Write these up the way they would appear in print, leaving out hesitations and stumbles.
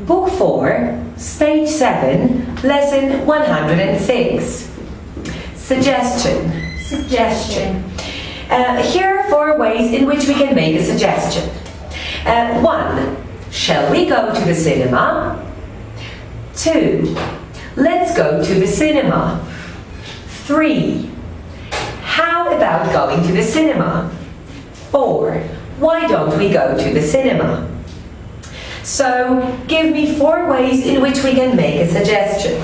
Book 4, Stage 7, Lesson 106. Suggestion. Here are 4 ways in which we can make a suggestion. 1. Shall we go to the cinema? 2. Let's go to the cinema. 3. How about going to the cinema? 4. Why don't we go to the cinema? So, give me 4 ways in which we can make a suggestion.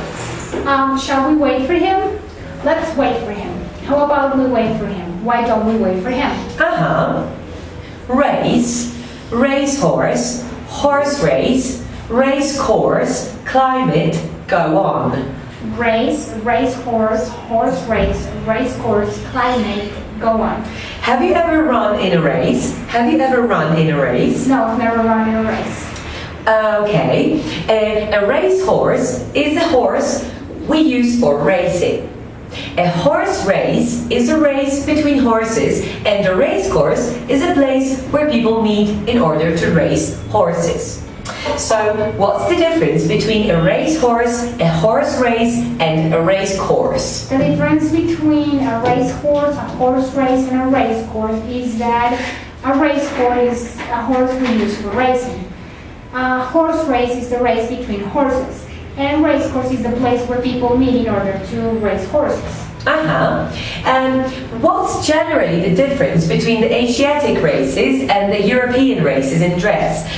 Shall we wait for him? Let's wait for him. How about we wait for him? Why don't we wait for him? Race, racehorse, horse race, race course, climate, go on. Race, racehorse, horse race, race course, climate, go on. Have you ever run in a race? No, I've never run in a race. Okay. A racehorse is a horse we use for racing. A horse race is a race between horses, and a race course is a place where people meet in order to race horses. So, what's the difference between a racehorse, a horse race, and a race course? The difference between a racehorse, a horse race, and a race course is that a race course is a horse we use for racing. A horse race is the race between horses, and race course is the place where people meet in order to race horses. And what's generally the difference between the Asiatic races and the European races in dress?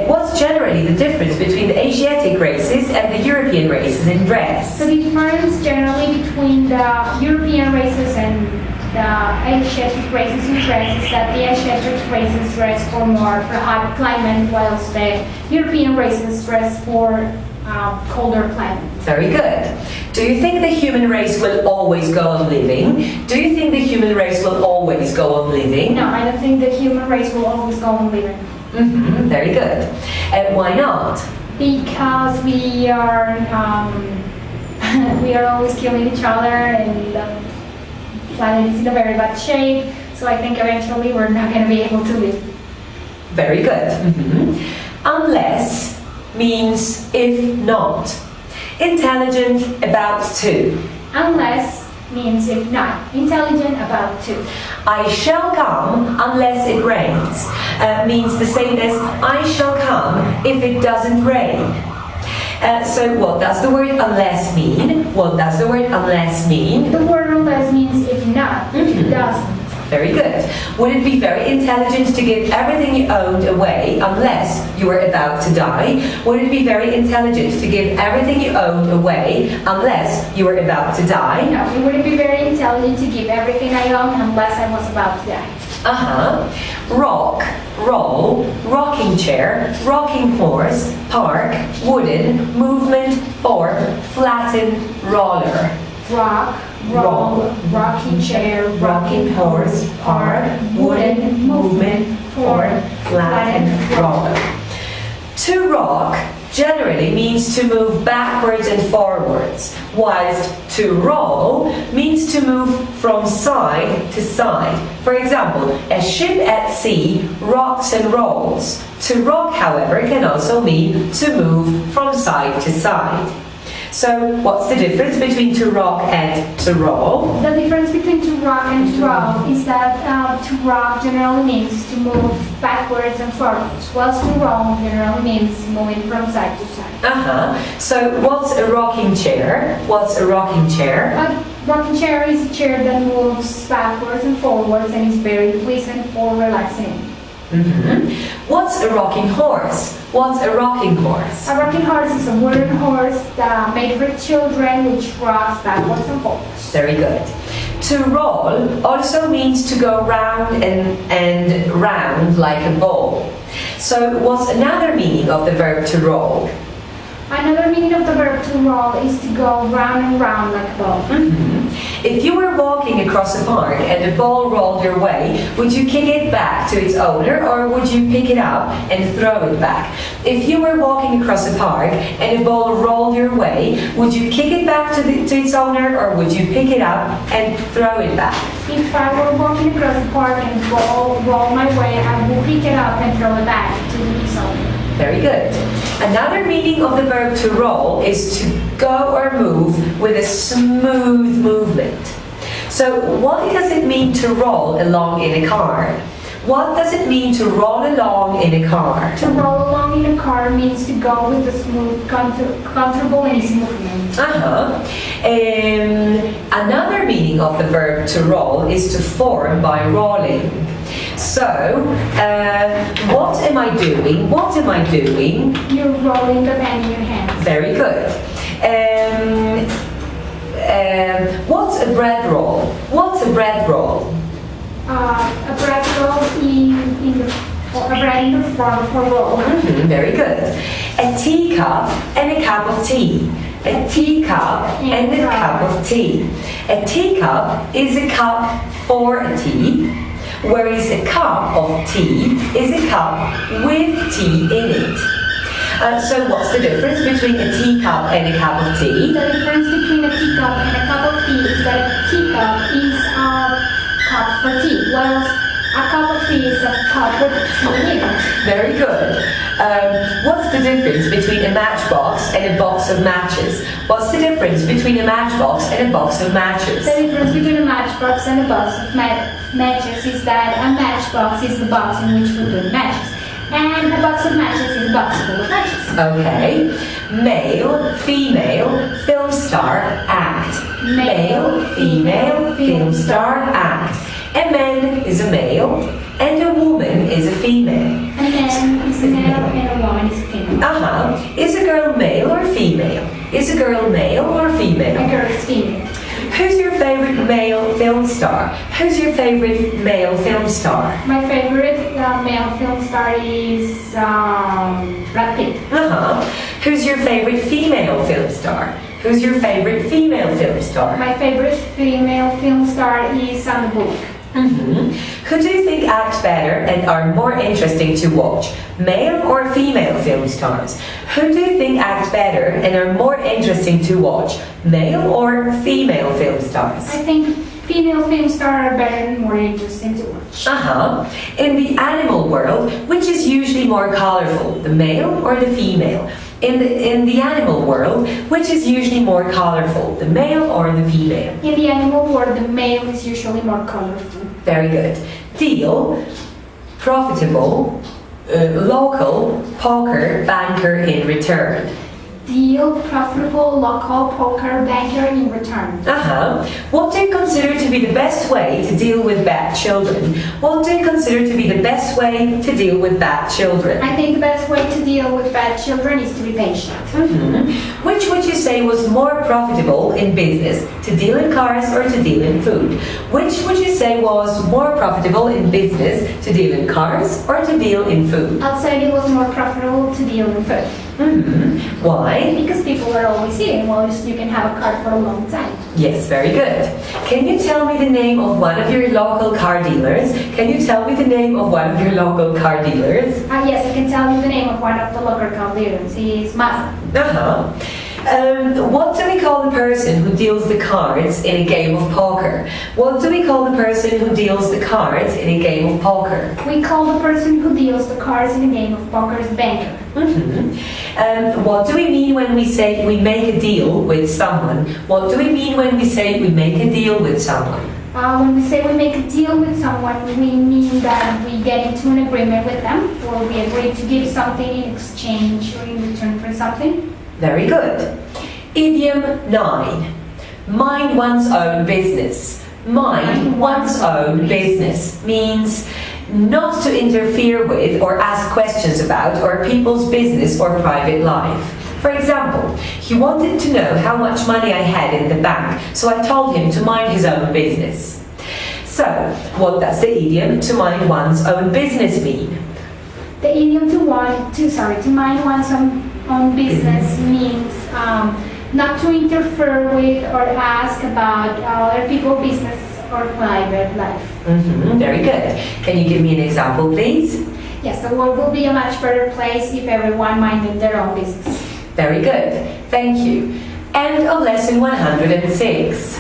What's generally the difference between the Asiatic races and the European races in dress? The difference generally between the European races and the Asiatic races in dress is that the Asiatic races dress for more for hot climate, whilst the European races dress for colder climate. Very good. Do you think the human race will always go on living? Do you think the human race will always go on living? No, I don't think the human race will always go on living. Very good. And why not? Because we are always killing each other, and the planet is in a very bad shape. So I think eventually we're not going to be able to live. Very good. Unless means if not. Intelligent about to. Unless means if not. Intelligent about to. I shall come unless it rains. Means the same as I shall come if it doesn't rain. So what does the word unless mean? What does the word unless mean? The word unless means if not, if it doesn't. Very good. Would it be very intelligent to give everything you owned away unless you were about to die? Would it be very intelligent to give everything you owned away unless you were about to die? No, it wouldn't be very intelligent to give everything I own unless I was about to die. Rock, roll, rocking chair, rocking horse, park, wooden, movement, fork, flatten, roller. Rock, roll, rocking chair, rocking horse, park, wooden, movement, fork, flatten, roller. To rock generally means to move backwards and forwards, whilst to roll means to move from side to side. For example, a ship at sea rocks and rolls. To rock, however, can also mean to move from side to side. So, what's the difference between to rock and to roll? The difference between to rock and to roll is that to rock generally means to move backwards and forwards, whilst to roll generally means moving from side to side. So, what's a rocking chair? What's a rocking chair? A rocking chair is a chair that moves backwards and forwards and is very pleasant for relaxing. What's a rocking horse? What's a rocking horse? A rocking horse is a wooden horse made for children, which rocks backwards and forwards. Very good. To roll also means to go round and round like a ball. So what's another meaning of the verb to roll? Another meaning of the verb to roll is to go round and round like a ball. If you were walking across a park and a ball rolled your way, would you kick it back to its owner, or would you pick it up and throw it back? If you were walking across a park and a ball rolled your way, would you kick it back to its owner, or would you pick it up and throw it back? If I were walking across the park and a ball rolled my way, I would pick it up and throw it back to its owner. Very good. Another meaning of the verb to roll is to go or move with a smooth movement. So what does it mean to roll along in a car? What does it mean to roll along in a car? To roll along in a car means to go with a smooth, comfortable and easy movement. Another meaning of the verb to roll is to form by rolling. So, what am I doing? What am I doing? You're rolling the pen in your hand. Very good. What's a bread roll? What's a bread roll? A bread roll a bread in the form of a roll. Very good. A teacup and a cup of tea. A teacup and a cup of tea. A teacup is a cup for a tea, whereas a cup of tea is a cup with tea in it. So what's the difference between a teacup and a cup of tea? The difference between a teacup and a cup of tea is that a teacup is a cup for tea, whilst a cup of tea is a cup with tea in it. Very good. What's the difference between a matchbox and a box of matches? What's the difference between a matchbox and a box of matches? The difference between a matchbox and a box of matches is that a matchbox is the box in which we put matches, and a box of matches is a box full of matches. Okay. Male, female, film star, act. Male, female, film star, act. A man is a male and a woman is a female. A man is a male and a woman is a female. Is a girl male or female? Is a girl male or female? A girl is female. Who's your favorite male film star? Who's your favorite male film star? My favorite male film star is Brad Pitt. Who's your favorite female film star? Who's your favorite female film star? My favorite female film star is Sandra Bullock. Who do you think act better and are more interesting to watch? Male or female film stars? Who do you think act better and are more interesting to watch? Male or female film stars? I think female film stars are better and more interesting to watch. In the animal world, which is usually more colorful, the male or the female? In the animal world, which is usually more colorful, the male or the female? In the animal world, the male is usually more colorful. Very good. Deal, profitable, local, poker, banker in return. Deal, profitable, local, poker, banker in return. What do you consider to be the best way to deal with bad children? What do you consider to be the best way to deal with bad children? I think the best way to deal with bad children is to be patient. Which would you say was more profitable in business, to deal in cars or to deal in food? Which would you say was more profitable in business, to deal in cars or to deal in food? I'd say it was more profitable to deal in food. Why? Because people are always eating, while you can have a car for a long time. Yes, very good. Can you tell me the name of one of your local car dealers? Can you tell me the name of one of your local car dealers? Yes, I can tell you the name of one of the local car dealers. He is Mazda. What do we call the person who deals the cards in a game of poker? What do we call the person who deals the cards in a game of poker? We call the person who deals the cards in a game of poker as banker. What do we mean when we say we make a deal with someone? What do we mean when we say we make a deal with someone? When we say we make a deal with someone, we mean that we get into an agreement with them, or we agree to give something in exchange or in return for something. Very good. Idiom 9. Mind one's own business. Mind one's own business means not to interfere with or ask questions about other people's business or private life. For example, he wanted to know how much money I had in the bank, so I told him to mind his own business. So, what does the idiom to mind one's own business mean? The idiom to mind one's own business means not to interfere with or ask about other people's business or private life. Very good. Can you give me an example, please? Yes, the world will be a much better place if everyone minded their own business. Very good. Thank you. End of lesson 106.